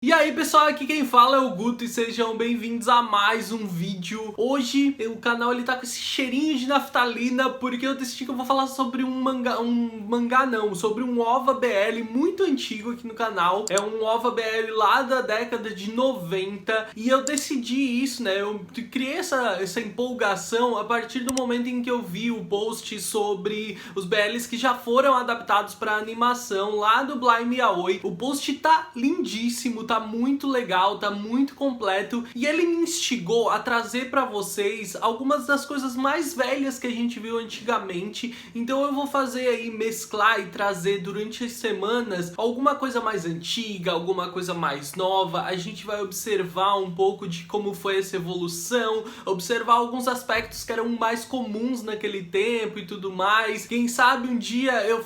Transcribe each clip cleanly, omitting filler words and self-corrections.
E aí pessoal, aqui quem fala é o Guto e sejam bem-vindos a mais um vídeo. Hoje o canal ele tá com esse cheirinho de naftalina porque eu decidi que eu vou falar sobre sobre um OVA BL muito antigo aqui no canal. É um OVA BL lá da década de 90 e eu decidi isso, né? Eu criei essa empolgação a partir do momento em que eu vi o post sobre os BLs que já foram adaptados para animação lá do Bly Yaoi. O post tá lindíssimo, tá muito legal, tá muito completo e ele me instigou a trazer pra vocês algumas das coisas mais velhas que a gente viu antigamente. Então eu vou fazer aí, mesclar e trazer durante as semanas alguma coisa mais antiga, alguma coisa mais nova. A gente vai observar um pouco de como foi essa evolução, observar alguns aspectos que eram mais comuns naquele tempo e tudo mais. Quem sabe um dia eu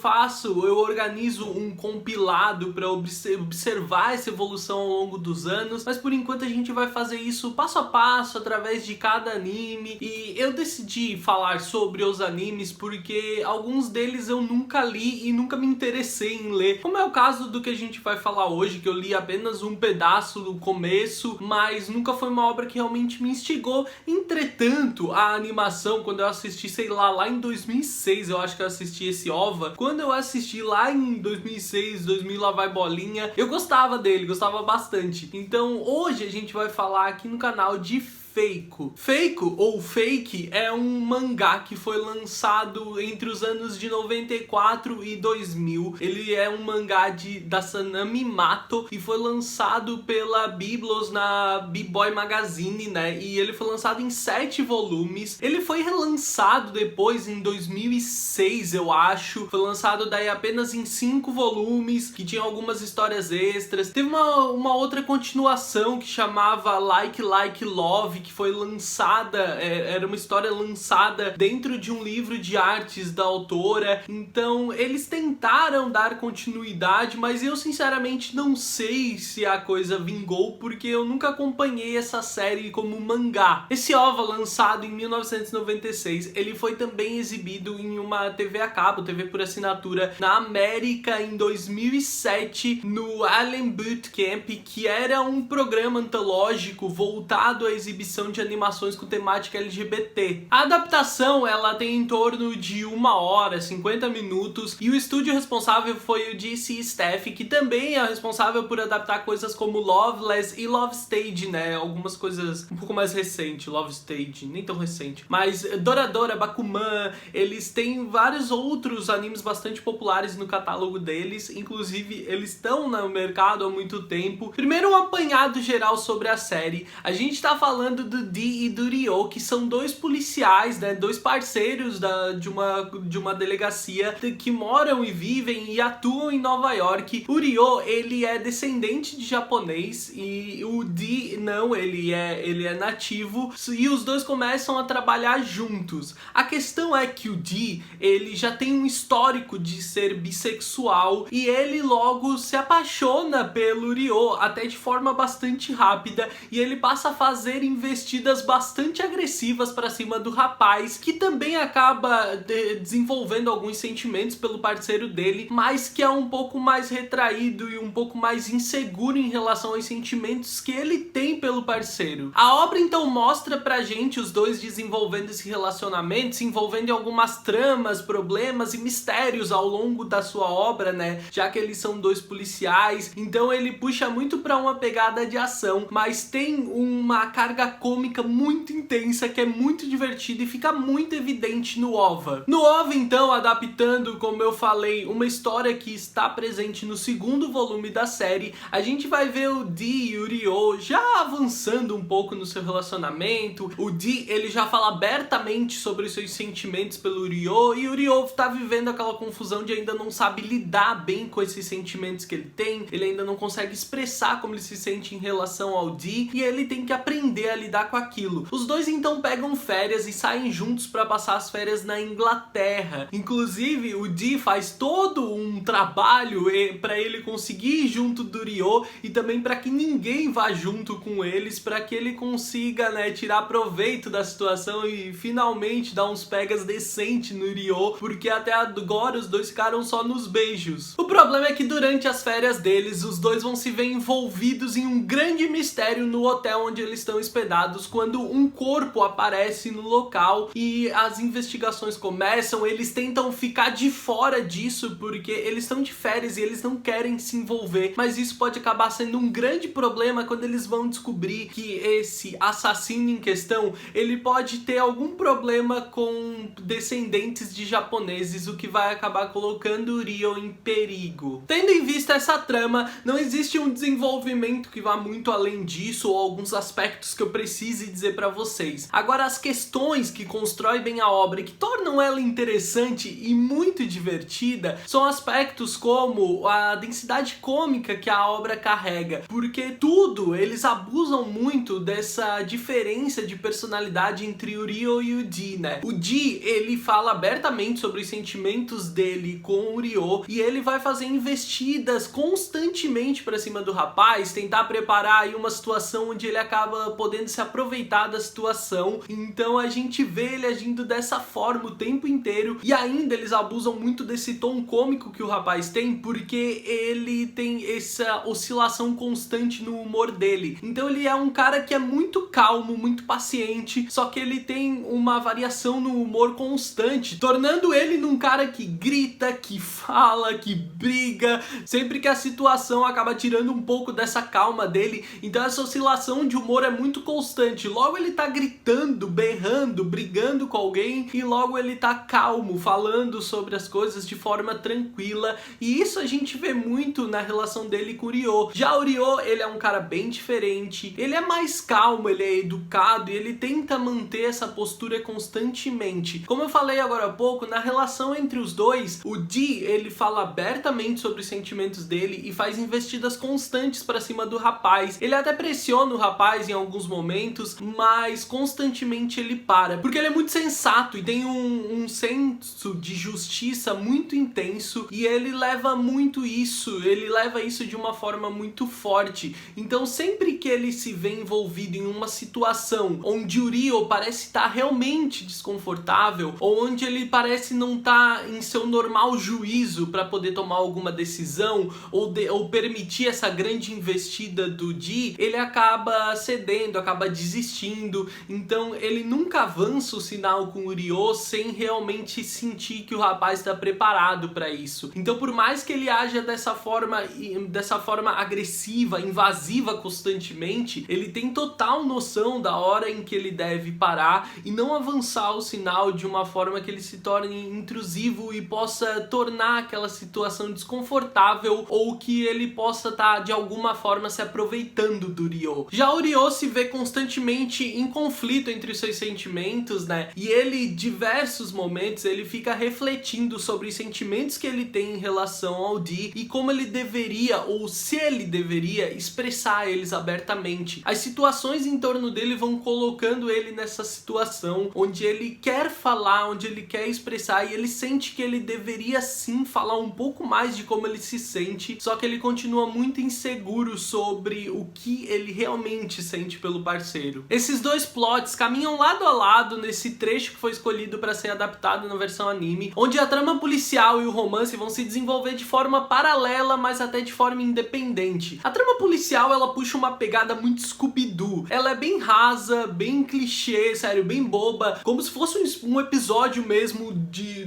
organizo um compilado para observar essa evolução ao longo dos anos, mas por enquanto a gente vai fazer isso passo a passo, através de cada anime. E eu decidi falar sobre os animes porque alguns deles eu nunca li e nunca me interessei em ler, como é o caso do que a gente vai falar hoje, que eu li apenas um pedaço do começo, mas nunca foi uma obra que realmente me instigou. Entretanto, a animação, quando eu assisti, sei lá em 2006, eu acho que eu assisti esse OVA, quando eu assisti lá em 2006, 2000 lá vai bolinha, eu gostava dele, gostava bastante. Então hoje a gente vai falar aqui no canal de Feico. Feico ou Fake é um mangá que foi lançado entre os anos de 94 e 2000. Ele é um mangá da Sanami Mato e foi lançado pela Biblos na B-Boy Magazine, né? E ele foi lançado em 7 volumes. Ele foi relançado depois em 2006, eu acho. Foi lançado daí apenas em 5 volumes, que tinha algumas histórias extras. Teve uma outra continuação que chamava Like Love, que foi lançada, era uma história lançada dentro de um livro de artes da autora. Então eles tentaram dar continuidade, mas eu sinceramente não sei se a coisa vingou, porque eu nunca acompanhei essa série como mangá. Esse OVA, lançado em 1996, ele foi também exibido em uma TV a cabo, TV por assinatura, na América em 2007, no Alien Bootcamp, que era um programa antológico voltado à exibição de animações com temática LGBT. A adaptação, ela tem em torno de 1 hora, 50 minutos, e o estúdio responsável foi o DC Staff, que também é responsável por adaptar coisas como Loveless e Love Stage, né? Algumas coisas um pouco mais recentes, Love Stage, nem tão recente. Mas Doradora, Bakuman, eles têm vários outros animes bastante populares no catálogo deles, inclusive eles estão no mercado há muito tempo. Primeiro um apanhado geral sobre a série. A gente tá falando do Dee e do Ryo, que são dois policiais, né, dois parceiros de uma delegacia que moram e vivem e atuam em Nova York. O Ryo, ele é descendente de japonês e o Dee não, ele é nativo, e os dois começam a trabalhar juntos. A questão é que o Dee, ele já tem um histórico de ser bissexual e ele logo se apaixona pelo Ryo, até de forma bastante rápida, e ele passa a fazer investidas bastante agressivas para cima do rapaz, que também acaba desenvolvendo alguns sentimentos pelo parceiro dele, mas que é um pouco mais retraído e um pouco mais inseguro em relação aos sentimentos que ele tem pelo parceiro. A obra então mostra pra gente os dois desenvolvendo esse relacionamento, se envolvendo em algumas tramas, problemas e mistérios ao longo da sua obra, né? Já que eles são dois policiais, então ele puxa muito pra uma pegada de ação, mas tem uma carga cômica muito intensa, que é muito divertida e fica muito evidente no OVA. No OVA, então, adaptando, como eu falei, uma história que está presente no 2º volume da série, a gente vai ver o Dee e o Ryo já avançando um pouco no seu relacionamento. O Dee, ele já fala abertamente sobre os seus sentimentos pelo Ryo, e o Ryo tá vivendo aquela confusão de ainda não sabe lidar bem com esses sentimentos que ele tem, ele ainda não consegue expressar como ele se sente em relação ao Dee, e ele tem que aprender a lidar lidar com aquilo. Os dois então pegam férias e saem juntos para passar as férias na Inglaterra. Inclusive, o Dee faz todo um trabalho para ele conseguir ir junto do Ryo e também para que ninguém vá junto com eles, para que ele consiga, né, tirar proveito da situação e finalmente dar uns pegas decentes no Ryo, porque até agora os dois ficaram só nos beijos. O problema é que durante as férias deles, os dois vão se ver envolvidos em um grande mistério no hotel onde eles estão hospedados, quando um corpo aparece no local e as investigações começam. Eles tentam ficar de fora disso porque eles estão de férias e eles não querem se envolver, mas isso pode acabar sendo um grande problema quando eles vão descobrir que esse assassino em questão, ele pode ter algum problema com descendentes de japoneses, o que vai acabar colocando o Ryo em perigo. Tendo em vista essa trama, não existe um desenvolvimento que vá muito além disso ou alguns aspectos que eu precise dizer pra vocês. Agora, as questões que constroem bem a obra e que tornam ela interessante e muito divertida são aspectos como a densidade cômica que a obra carrega, porque tudo, eles abusam muito dessa diferença de personalidade entre o Ryo e o Dee, né? O Dee, ele fala abertamente sobre os sentimentos dele com o Ryo e ele vai fazer investidas constantemente pra cima do rapaz, tentar preparar aí uma situação onde ele acaba podendo se aproveitar da situação. Então a gente vê ele agindo dessa forma o tempo inteiro e ainda eles abusam muito desse tom cômico que o rapaz tem, porque ele tem essa oscilação constante no humor dele. Então ele é um cara que é muito calmo, muito paciente, só que ele tem uma variação no humor constante, tornando ele num cara que grita, que fala, que briga, sempre que a situação acaba tirando um pouco dessa calma dele. Então essa oscilação de humor é muito constante. Logo ele tá gritando, berrando, brigando com alguém e logo ele tá calmo, falando sobre as coisas de forma tranquila, e isso a gente vê muito na relação dele com o Ryo. Já o Ryo, ele é um cara bem diferente, ele é mais calmo, ele é educado e ele tenta manter essa postura constantemente. Como eu falei agora há pouco, na relação entre os dois, o Dee, ele fala abertamente sobre os sentimentos dele e faz investidas constantes pra cima do rapaz. Ele até pressiona o rapaz em alguns momentos, mas constantemente ele para, porque ele é muito sensato e tem um senso de justiça muito intenso e ele leva muito isso, ele leva isso de uma forma muito forte. Então sempre que ele se vê envolvido em uma situação onde o Ryo parece estar realmente desconfortável ou onde ele parece não estar em seu normal juízo para poder tomar alguma decisão ou permitir essa grande investida do Dee, ele acaba cedendo, acaba desistindo. Então ele nunca avança o sinal com o Ryo sem realmente sentir que o rapaz está preparado para isso. Então por mais que ele haja dessa forma agressiva, invasiva constantemente, ele tem total noção da hora em que ele deve parar e não avançar o sinal de uma forma que ele se torne intrusivo e possa tornar aquela situação desconfortável ou que ele possa estar de alguma forma se aproveitando do Ryo. Já o Ryo se vê constantemente em conflito entre os seus sentimentos, né? E ele, diversos momentos, ele fica refletindo sobre os sentimentos que ele tem em relação ao Dee e como ele deveria, ou se ele deveria, expressar eles abertamente. As situações em torno dele vão colocando ele nessa situação onde ele quer falar, onde ele quer expressar e ele sente que ele deveria sim falar um pouco mais de como ele se sente, só que ele continua muito inseguro sobre o que ele realmente sente pelo parceiro. Esses dois plots caminham lado a lado nesse trecho que foi escolhido para ser adaptado na versão anime, onde a trama policial e o romance vão se desenvolver de forma paralela, mas até de forma independente. A trama policial, ela puxa uma pegada muito Scooby-Doo. Ela é bem rasa, bem clichê, sério, bem boba, como se fosse um episódio mesmo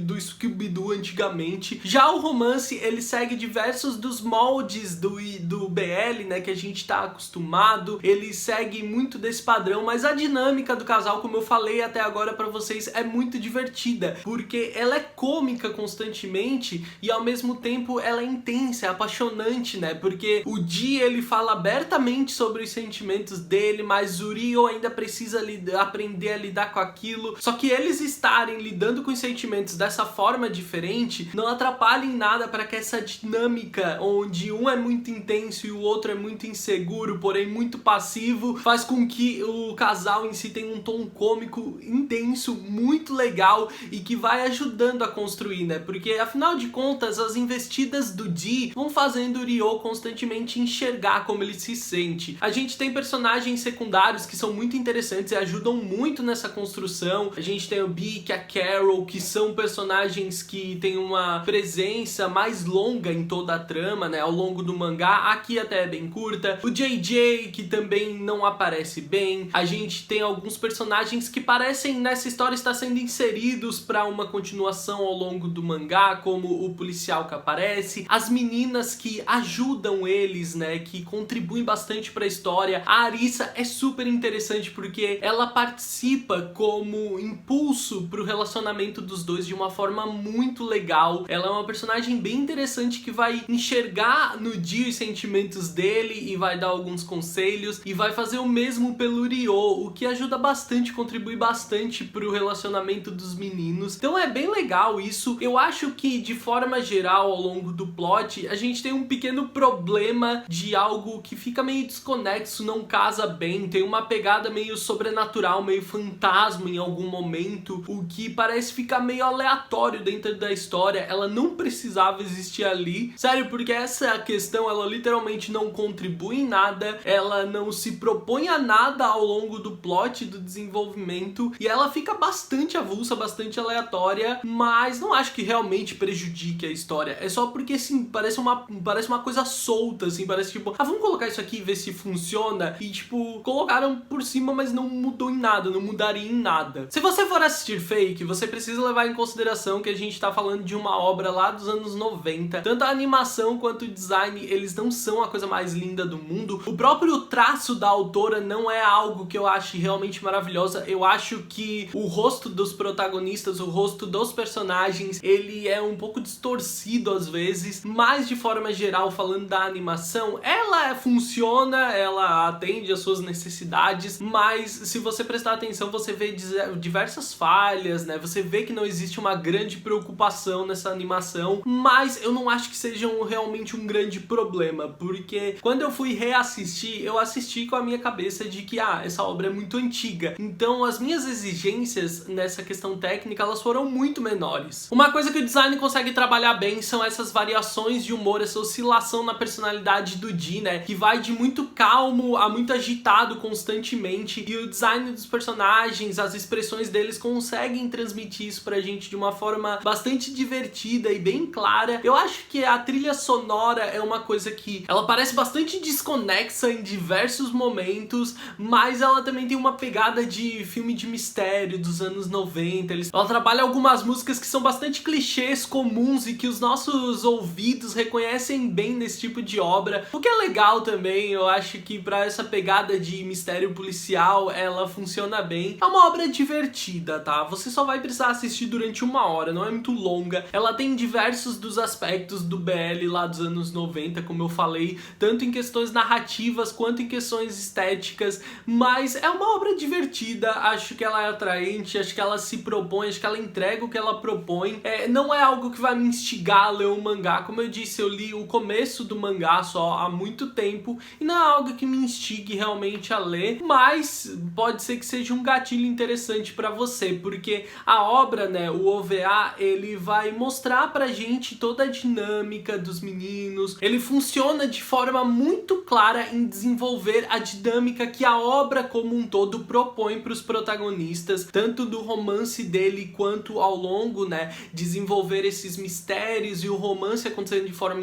do Scooby-Doo antigamente. Já o romance, ele segue diversos dos moldes do BL, né, que a gente tá acostumado. Ele segue muito desse padrão, mas a dinâmica do casal, como eu falei até agora pra vocês, é muito divertida, porque ela é cômica constantemente e ao mesmo tempo ela é intensa, é apaixonante, né, porque o Dee, ele fala abertamente sobre os sentimentos dele, mas o Ryo ainda precisa aprender a lidar com aquilo. Só que eles estarem lidando com os sentimentos dessa forma diferente não atrapalha em nada para que essa dinâmica, onde um é muito intenso e o outro é muito inseguro, porém muito passivo, faz com que o casal em si tem um tom cômico intenso, muito legal e que vai ajudando a construir, né? Porque afinal de contas, as investidas do Dee vão fazendo o Ryo constantemente enxergar como ele se sente. A gente tem personagens secundários que são muito interessantes e ajudam muito nessa construção. A gente tem o Beak, a Carol, que são personagens que têm uma presença mais longa em toda a trama, né? Ao longo do mangá, aqui até é bem curta. O JJ, que também não aparece bem. A gente tem alguns personagens que parecem nessa história estar sendo inseridos para uma continuação ao longo do mangá, como o policial que aparece, as meninas que ajudam eles, né, que contribuem bastante para a história. A Arisa é super interessante porque ela participa como impulso para o relacionamento dos dois de uma forma muito legal. Ela é uma personagem bem interessante que vai enxergar no Dio os sentimentos dele e vai dar alguns conselhos e vai fazer o mesmo pelo Ryo, o que ajuda bastante, contribui bastante pro relacionamento dos meninos. Então é bem legal isso. Eu acho que de forma geral ao longo do plot a gente tem um pequeno problema de algo que fica meio desconexo, não casa bem, tem uma pegada meio sobrenatural, meio fantasma em algum momento, o que parece ficar meio aleatório dentro da história. Ela não precisava existir ali, sério, porque essa questão ela literalmente não contribui em nada, ela não se propõe a nada ao longo do plot, do desenvolvimento, e ela fica bastante avulsa, bastante aleatória, mas não acho que realmente prejudique a história. É só porque, assim, parece uma coisa solta, assim, parece tipo, vamos colocar isso aqui e ver se funciona, e tipo, colocaram por cima, mas não mudou em nada, não mudaria em nada. Se você for assistir Fake, você precisa levar em consideração que a gente tá falando de uma obra lá dos anos 90, tanto a animação quanto o design, eles não são a coisa mais linda do mundo. O próprio traço da autora não é algo que eu ache realmente maravilhosa. Eu acho que o rosto dos protagonistas, o rosto dos personagens, ele é um pouco distorcido às vezes, mas de forma geral, falando da animação, ela funciona, ela atende às suas necessidades, mas se você prestar atenção, você vê diversas falhas, né? Você vê que não existe uma grande preocupação nessa animação, mas eu não acho que seja realmente um grande problema, porque quando eu fui reassistir, eu assisti com a minha cabeça de que, essa obra é muito antiga, então as minhas exigências nessa questão técnica, elas foram muito menores. Uma coisa que o design consegue trabalhar bem são essas variações de humor, essa oscilação na personalidade do Dee, né, que vai de muito calmo a muito agitado constantemente, e o design dos personagens, as expressões deles conseguem transmitir isso pra gente de uma forma bastante divertida e bem clara. Eu acho que a trilha sonora é uma coisa que ela parece bastante desconexa em diversos momentos, mas ela também tem uma pegada de filme de mistério dos anos 90. Ela trabalha algumas músicas que são bastante clichês comuns e que os nossos ouvidos reconhecem bem nesse tipo de obra, o que é legal também. Eu acho que pra essa pegada de mistério policial ela funciona bem. É uma obra divertida, tá? Você só vai precisar assistir durante 1 hora, não é muito longa. Ela tem diversos dos aspectos do BL lá dos anos 90, como eu falei, tanto em questões narrativas quanto em questões estéticas, mas é uma obra divertida. Acho que ela é atraente, acho que ela se propõe, acho que ela entrega o que ela propõe. Não é algo que vai me instigar a ler um mangá. Como eu disse, eu li o começo do mangá só há muito tempo e não é algo que me instigue realmente a ler, mas pode ser que seja um gatilho interessante pra você, porque a obra, né, o OVA, ele vai mostrar pra gente toda a dinâmica dos meninos. Ele funciona de forma muito clara em desenvolver a dinâmica que a obra como um todo propõe para os protagonistas, tanto do romance dele quanto ao longo, né, desenvolver esses mistérios e o romance acontecendo de forma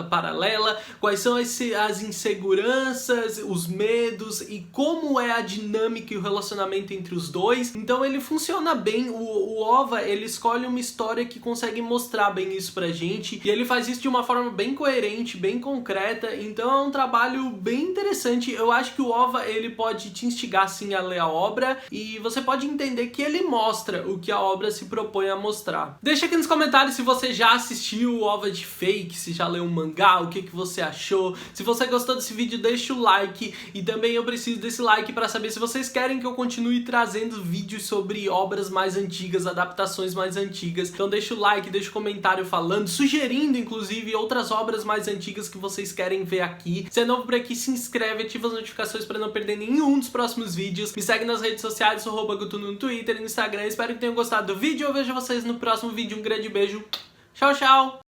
paralela, quais são as inseguranças, os medos e como é a dinâmica e o relacionamento entre os dois. Então ele funciona bem. O OVA, ele escolhe uma história que consegue mostrar bem isso pra gente, e ele faz isso de uma forma bem coerente, bem concreta. Então é um trabalho bem interessante. Eu acho que o OVA, ele pode te instigar sim a ler a obra, e você pode entender que ele mostra o que a obra se propõe a mostrar. Deixa aqui nos comentários se você já assistiu o OVA de Fake, se já leu o mangá, o que você achou. Se você gostou desse vídeo, deixa o like, e também eu preciso desse like para saber se vocês querem que eu continue trazendo vídeos sobre obras mais antigas, adaptações mais antigas. Então deixa o like, deixa o comentário falando, sugerindo inclusive outras obras mais antigas que vocês querem ver aqui. Se é novo por aqui, se inscreve, ativa as notificações para não perder perder nenhum dos próximos vídeos. Me segue nas redes sociais, sou @guto no Twitter e no Instagram. Espero que tenham gostado do vídeo. Eu vejo vocês no próximo vídeo. Um grande beijo. Tchau, tchau!